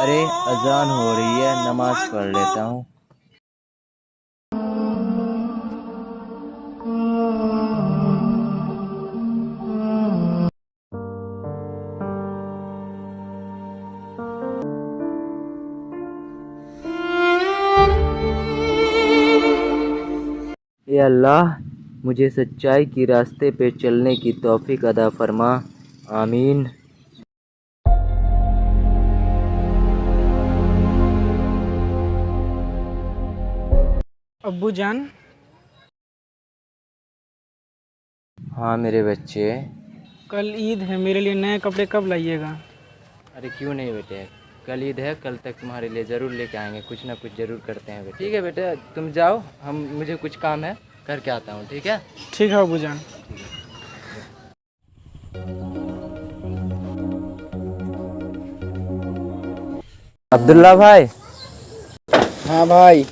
अरे अजान हो रही है, नमाज पढ़ लेता हूँ। या अल्लाह, मुझे सच्चाई की रास्ते पे चलने की तौफीक अता फरमा। आमीन। अब्बू जान। हाँ मेरे बच्चे। कल ईद है, मेरे लिए नए कपड़े कब लाइएगा? अरे क्यों नहीं बेटे, कल ईद है, कल तक तुम्हारे लिए ज़रूर लेके आएंगे। कुछ ना कुछ ज़रूर करते हैं बेटे। ठीक है बेटे, तुम जाओ, मुझे कुछ काम है, करके आता हूँ। ठीक है? ठीक है अब्बू जान। अब्दुल्ला भाई। हाँ भाई।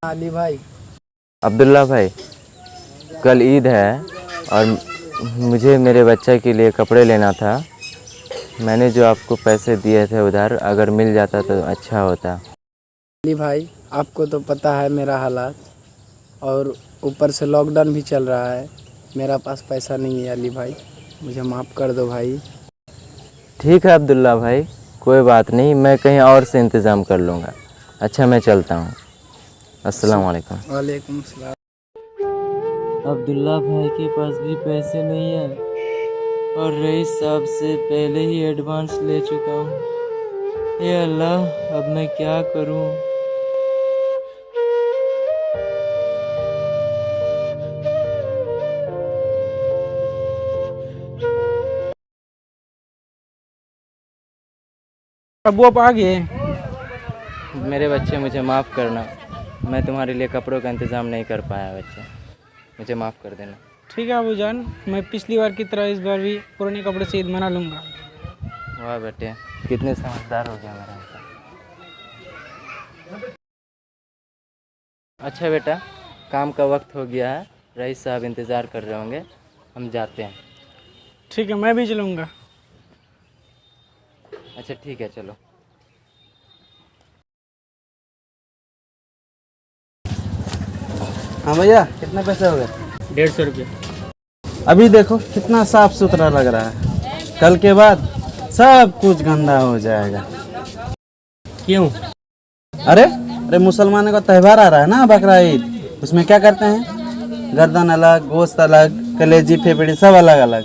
अली भाई। अब्दुल्ला भाई, कल ईद है और मुझे मेरे बच्चे के लिए कपड़े लेना था। मैंने जो आपको पैसे दिए थे उधार, अगर मिल जाता तो अच्छा होता। अली भाई, आपको तो पता है मेरा हालात, और ऊपर से लॉकडाउन भी चल रहा है। मेरा पास पैसा नहीं है अली भाई, मुझे माफ़ कर दो भाई। ठीक है अब्दुल्ला भाई, कोई बात नहीं, मैं कहीं और से इंतज़ाम कर लूँगा। अच्छा मैं चलता हूँ। अस्सलाम वालेकुम। वालेकुम सलाम। अब्दुल्ला भाई के पास भी पैसे नहीं है और रईस साहब से पहले ही एडवांस ले चुका हूँ। ये अल्लाह, अब मैं क्या करूँ? अब्बू आप आ गए? मेरे बच्चे मुझे माफ़ करना, मैं तुम्हारे लिए कपड़ों का इंतज़ाम नहीं कर पाया बच्चे, मुझे माफ़ कर देना। ठीक है अब्बू जान, मैं पिछली बार की तरह इस बार भी पुराने कपड़े से ईद मना लूँगा। वाह बेटे, कितने समझदार हो गया मेरा। अच्छा बेटा, काम का वक्त हो गया है, रईस साहब इंतज़ार कर रहे होंगे, हम जाते हैं। ठीक है, मैं भी चलूँगा। अच्छा ठीक है, चलो। हाँ भैया, कितने पैसे हो गए? 150 रुपये। अभी देखो कितना साफ सुथरा लग रहा है, कल के बाद सब कुछ गंदा हो जाएगा। क्यों? अरे अरे, मुसलमानों का त्यौहार आ रहा है ना, बकरा ईद। उसमें क्या करते हैं, गर्दन अलग, गोश्त अलग, कलेजी फेफड़ी सब अलग अलग।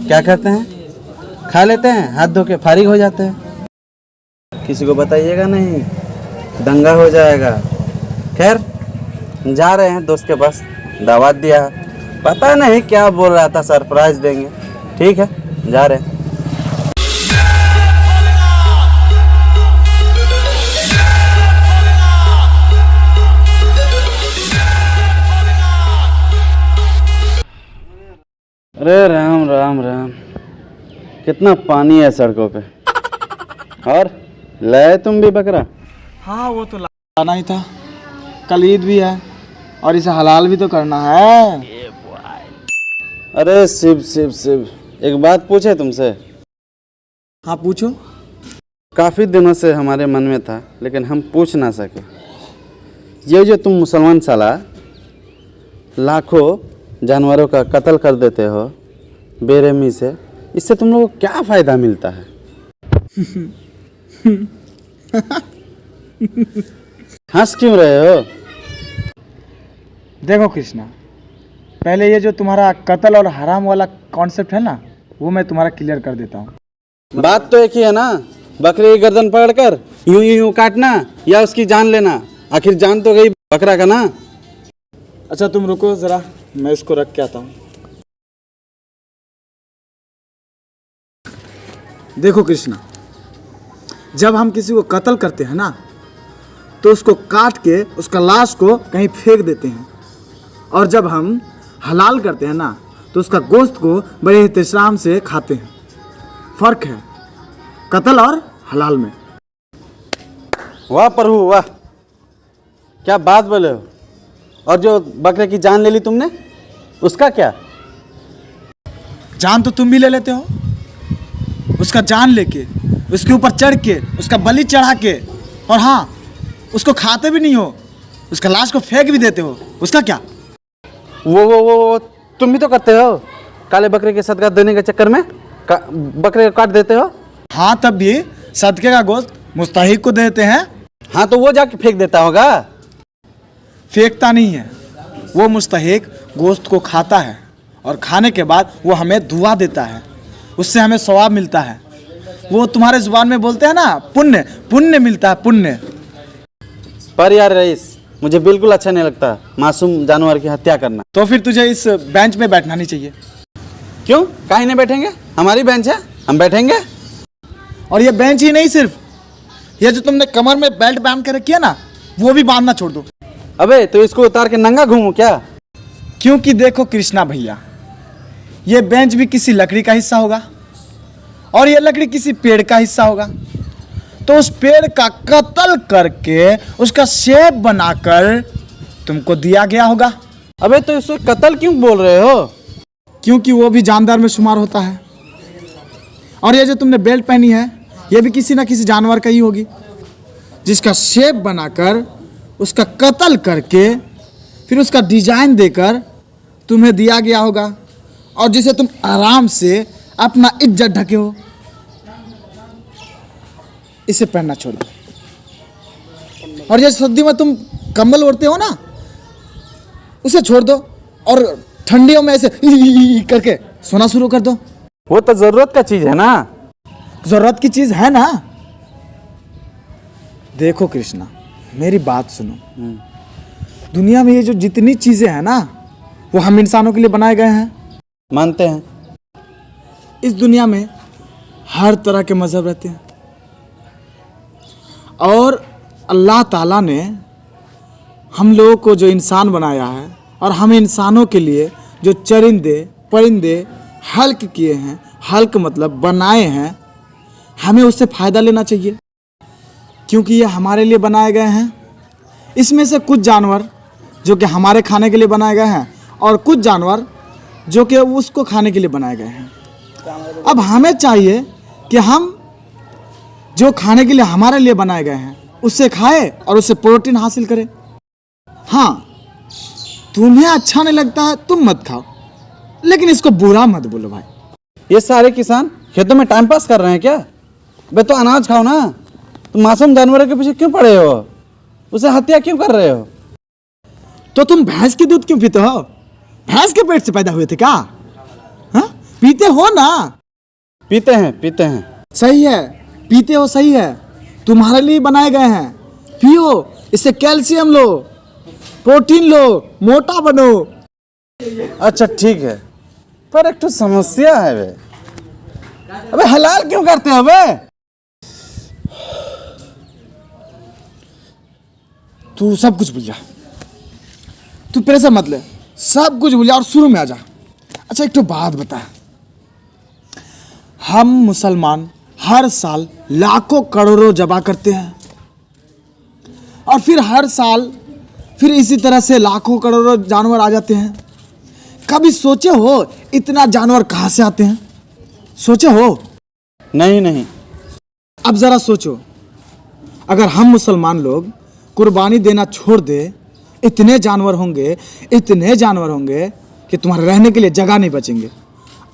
क्या करते हैं, खा लेते हैं, हाथ धो के फारिग हो जाते हैं। किसी को बताइएगा नहीं, दंगा हो जाएगा। खैर, जा रहे हैं दोस्त के पास, दावत दिया है, पता नहीं क्या बोल रहा था, सरप्राइज देंगे। ठीक है, जा रहे हैं। अरे राम राम राम, कितना पानी है सड़कों पे। और लाए तुम भी बकरा? हाँ वो तो लाना ही था, कल ईद भी है और इसे हलाल भी तो करना है। अरे शिव शिव शिव, एक बात पूछे तुमसे? हाँ पूछो। काफ़ी दिनों से हमारे मन में था, लेकिन हम पूछ ना सके। ये जो तुम मुसलमान साला लाखों जानवरों का कत्ल कर देते हो बेरहमी से, इससे तुम लोगों को क्या फ़ायदा मिलता है? हंस क्यों रहे हो? देखो कृष्णा, पहले ये जो तुम्हारा कत्ल और हराम वाला कॉन्सेप्ट है ना, वो मैं तुम्हारा क्लियर कर देता हूँ। बात तो एक ही है ना, बकरे की गर्दन पकड़कर यूं यूं यूं काटना या उसकी जान लेना। आखिर जान तो गई बकरा का ना। अच्छा तुम रुको ज़रा, मैं इसको रख के आता हूँ। देखो कृष्णा, जब हम किसी को कत्ल करते हैं ना, तो उसको काट के उसका लाश को कहीं फेंक देते हैं, और जब हम हलाल करते हैं ना, तो उसका गोश्त को बड़े एहतराम से खाते हैं। फ़र्क है कत्ल और हलाल में। वाह प्रभु वाह, क्या बात बोले हो। और जो बकरे की जान ले ली तुमने, उसका क्या? जान तो तुम भी ले लेते हो, उसका जान लेके, उसके ऊपर चढ़ के, उसका बलि चढ़ा के, और हाँ उसको खाते भी नहीं हो, उसका लाश को फेंक भी देते हो, उसका क्या? वो तुम भी तो करते हो, काले बकरे के सदका देने के चक्कर में बकरे को काट देते हो। हाँ तब भी सदके का गोश्त मुस्तहिक को देते हैं। हाँ तो वो जाके फेंक देता होगा। फेंकता नहीं है, वो मुस्तहिक गोश्त को खाता है और खाने के बाद वो हमें दुआ देता है, उससे हमें सवाब मिलता है। वो तुम्हारे जुबान में बोलते हैं ना, पुण्य पुण्य मिलता है, पुण्य। पर यार रईस, मुझे बिल्कुल अच्छा नहीं लगता मासूम जानवर की हत्या करना। तो फिर तुझे इस बेंच में बैठना नहीं चाहिए। क्यों, काहे नहीं बैठेंगे? हमारी बेंच है, हम बैठेंगे। और ये बेंच ही नहीं, सिर्फ ये जो तुमने कमर में बेल्ट बांध के रखी है ना, वो भी बांधना छोड़ दो। अबे तो इसको उतार के नंगा घूमूं क्या? क्योंकि देखो कृष्णा भैया, ये बेंच भी किसी लकड़ी का हिस्सा होगा और ये लकड़ी किसी पेड़ का हिस्सा होगा। तो उस पेड़ का कत्ल करके उसका शेप बनाकर तुमको दिया गया होगा। अबे तो इसको कत्ल क्यों बोल रहे हो? क्योंकि वो भी जानदार में शुमार होता है। और ये जो तुमने बेल्ट पहनी है, ये भी किसी ना किसी जानवर का ही होगी, जिसका शेप बनाकर उसका कत्ल करके फिर उसका डिजाइन देकर तुम्हें दिया गया होगा, और जिसे तुम आराम से अपना इज्जत ढके हो। इसे पहनना छोड़ दो। और ये सर्दी में तुम कंबल ओढ़ते हो ना, उसे छोड़ दो और ठंडियों में ऐसे करके सोना शुरू कर दो। वो तो जरूरत का चीज है ना। जरूरत की चीज है ना। देखो कृष्णा, मेरी बात सुनो। दुनिया में ये जो जितनी चीजें हैं ना, वो हम इंसानों के लिए बनाए गए हैं। मानते हैं। इस दुनिया में हर तरह के मजहब रहते हैं, और अल्लाह ताला ने हम लोगों को जो इंसान बनाया है, और हम इंसानों के लिए जो चरिंदे परिंदे हल्क किए हैं, हल्क मतलब बनाए हैं, हमें उससे फ़ायदा लेना चाहिए, क्योंकि ये हमारे लिए बनाए गए हैं। इसमें से कुछ जानवर जो कि हमारे खाने के लिए बनाए गए हैं, और कुछ जानवर जो कि उसको खाने के लिए बनाए गए हैं। अब हमें चाहिए कि हम जो खाने के लिए हमारे लिए बनाए गए हैं उससे खाए और उससे प्रोटीन हासिल करें। हाँ, तुम्हें अच्छा नहीं लगता है तुम मत खाओ, लेकिन इसको बुरा मत बोलो भाई। ये सारे किसान खेतों में टाइम पास कर रहे हैं क्या? बे तो अनाज खाओ ना। तुम मासूम जानवरों के पीछे क्यों पड़े हो? उसे हत्या क्यों कर रहे हो? तो तुम भैंस की दूध क्यों पीते हो? भैंस के पेट से पैदा हुए थे क्या? हाँ? पीते हो ना? पीते हैं। सही है, पीते हो, सही है। तुम्हारे लिए बनाए गए हैं, पियो। इससे कैल्शियम लो, प्रोटीन लो, मोटा बनो। अच्छा ठीक है, पर एक तो समस्या है बे। अबे हलाल क्यों करते हो बे? तू सब कुछ भूल जा, तू प्रेशर मत ले, सब कुछ भूल जा और शुरू में आ जा। अच्छा एक तो बात बता, हम मुसलमान हर साल लाखों करोड़ों जबा करते हैं, और फिर हर साल फिर इसी तरह से लाखों करोड़ों जानवर आ जाते हैं। कभी सोचे हो इतना जानवर कहाँ से आते हैं? सोचे हो? नहीं। अब ज़रा सोचो, अगर हम मुसलमान लोग कुर्बानी देना छोड़ दे, इतने जानवर होंगे कि तुम्हारे रहने के लिए जगह नहीं बचेंगे।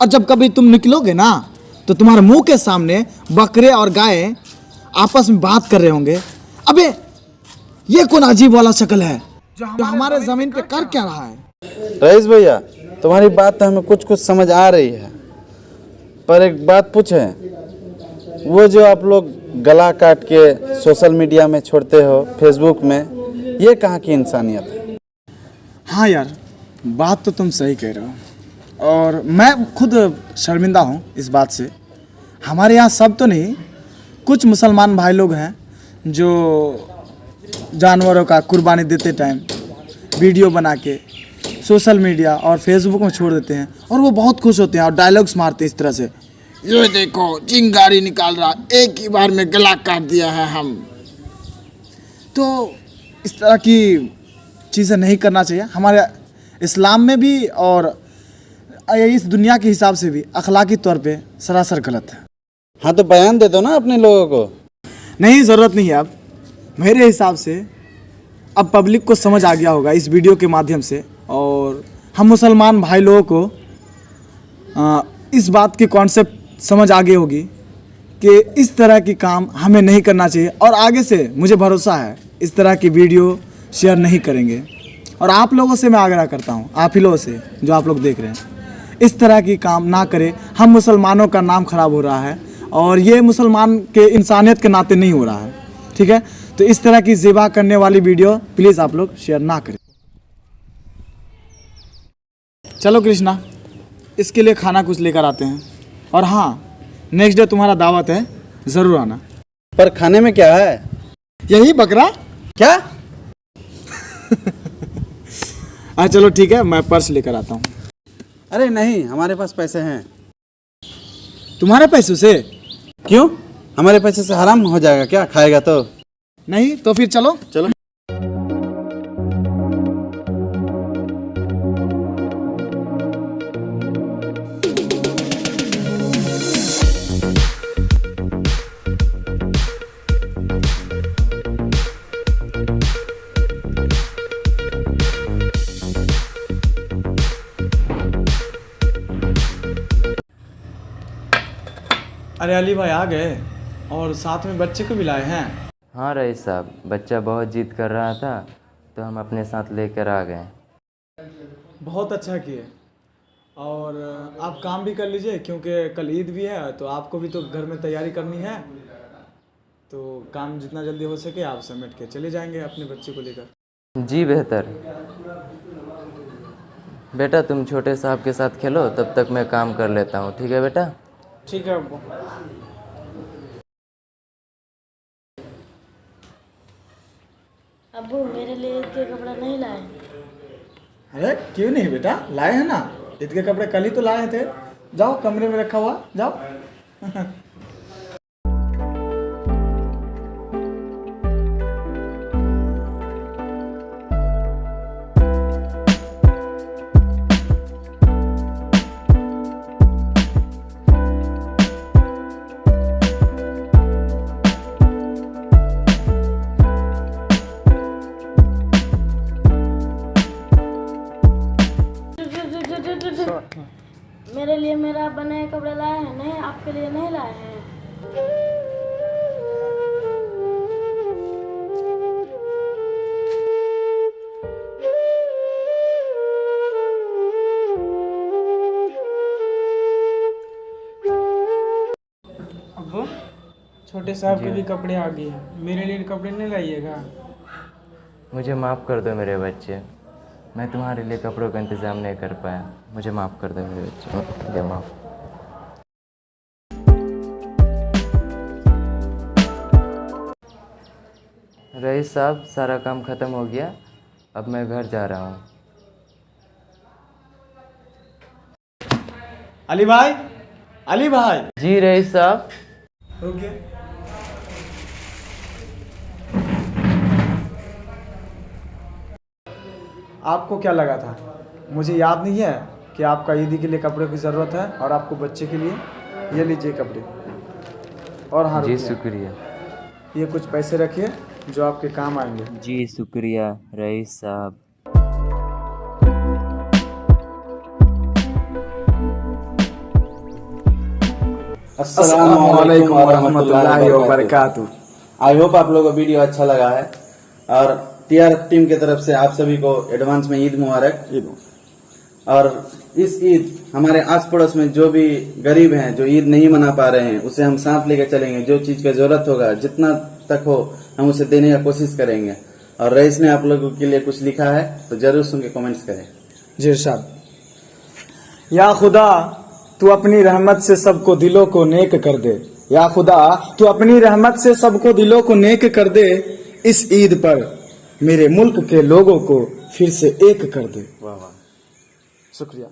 और जब कभी तुम निकलोगे ना, तो तुम्हारे मुंह के सामने बकरे और गाय आपस में बात कर रहे होंगे, अबे ये कौन अजीब वाला शक्ल है जो हमारे ज़मीन पे कर क्या रहा है? रईस भैया, तुम्हारी बात तो हमें कुछ समझ आ रही है, पर एक बात पूछे, वो जो आप लोग गला काट के सोशल मीडिया में छोड़ते हो, फेसबुक में, ये कहाँ की इंसानियत है? हाँ यार, बात तो तुम सही कह रहे हो, और मैं खुद शर्मिंदा हूँ इस बात से। हमारे यहाँ सब तो नहीं, कुछ मुसलमान भाई लोग हैं जो जानवरों का कुर्बानी देते टाइम वीडियो बना के सोशल मीडिया और फेसबुक में छोड़ देते हैं, और वो बहुत खुश होते हैं और डायलॉग्स मारते हैं इस तरह से, ये देखो चिंगारी निकाल रहा, एक ही बार में गला काट दिया है हम। तो इस तरह की चीज़ें नहीं करना चाहिए। हमारे इस्लाम में भी और इस दुनिया के हिसाब से भी अखलाकी तौर पे सरासर गलत है। हाँ तो बयान दे दो ना अपने लोगों को। नहीं, ज़रूरत नहीं है। अब मेरे हिसाब से अब पब्लिक को समझ आ गया होगा इस वीडियो के माध्यम से, और हम मुसलमान भाई लोगों को इस बात की कॉन्सेप्ट समझ आ गई होगी कि इस तरह की काम हमें नहीं करना चाहिए, और आगे से मुझे भरोसा है इस तरह की वीडियो शेयर नहीं करेंगे। और आप लोगों से मैं आग्रह करता हूँ, आप ही लोगों से जो आप लोग देख रहे हैं, इस तरह की काम ना करें। हम मुसलमानों का नाम खराब हो रहा है और ये मुसलमान के इंसानियत के नाते नहीं हो रहा है, ठीक है। तो इस तरह की ज़िबा करने वाली वीडियो प्लीज़ आप लोग शेयर ना करें। चलो कृष्णा, इसके लिए खाना कुछ लेकर आते हैं, और हाँ, नेक्स्ट डे तुम्हारा दावत है, ज़रूर आना। पर खाने में क्या है? यही बकरा। क्या? चलो ठीक है, मैं पर्स लेकर आता हूँ। अरे नहीं, हमारे पास पैसे हैं। तुम्हारे पैसों से? क्यों? हमारे पैसे से हराम हो जाएगा क्या? खाएगा तो? नहीं तो फिर चलो। चलो। अरे अली भाई आ गए, और साथ में बच्चे को भी लाए हैं। हाँ रईस साहब, बच्चा बहुत जिद कर रहा था तो हम अपने साथ लेकर आ गए। बहुत अच्छा किए, और आप काम भी कर लीजिए क्योंकि कल ईद भी है, तो आपको भी तो घर में तैयारी करनी है। तो काम जितना जल्दी हो सके आप समेट के चले जाएंगे अपने बच्चे को लेकर। जी बेहतर। बेटा तुम छोटे साहब के साथ खेलो, तब तक मैं काम कर लेता हूँ, ठीक है बेटा? ठीक है अब्बू। अब्बू मेरे लिए ईद के कपड़ा नहीं लाए। अरे क्यों नहीं बेटा, लाए हैं ना। ईद के कपड़े कल ही तो लाए थे। जाओ, कमरे में रखा हुआ, जाओ। मेरे लिए मेरा बने कपड़े लाए हैं? नहीं, आपके लिए नहीं लाए हैं। अब्बू छोटे साहब के भी कपड़े आ गए हैं, मेरे लिए कपड़े नहीं लाइएगा। मुझे माफ़ कर दो मेरे बच्चे, मैं तुम्हारे लिए कपड़ों का इंतज़ाम नहीं कर पाया। मुझे माफ़ कर दो मेरे बच्चे, मुझे माफ़। रईस साहब, सारा काम ख़त्म हो गया, अब मैं घर जा रहा हूँ। अली भाई, अली भाई। जी रईस साहब। रुकिए। आपको क्या लगा था, मुझे याद नहीं है कि आपका ईदी के लिए कपड़े की ज़रूरत है, और आपको बच्चे के लिए ये लीजिए कपड़े। और हाँ जी रुकिए, शुक्रिया। ये कुछ पैसे रखिए जो आपके काम आएंगे। जी शुक्रिया रईस साहब। अस्सलामुअलैकुम वरहमतुल्लाहि वबरकातुहू। आई होप आप लोगों को वीडियो अच्छा लगा है, और टीआरएफ टीम की तरफ से आप सभी को एडवांस में ईद मुबारक। और इस ईद हमारे आस पड़ोस में जो भी गरीब हैं, जो ईद नहीं मना पा रहे हैं, उसे हम साथ लेकर चलेंगे। जो चीज का जरूरत होगा, जितना तक हो, हम उसे देने का कोशिश करेंगे। और रईस ने आप लोगों के लिए कुछ लिखा है, तो जरूर सुन के कमेंट्स करें। जी इरशाद। या खुदा तू अपनी रहमत से सबको दिलों को नेक कर दे। या खुदा तू अपनी रहमत से सबको दिलों को नेक कर दे। इस ईद पर मेरे मुल्क के लोगों को फिर से एक कर दे। वाह वाह, शुक्रिया।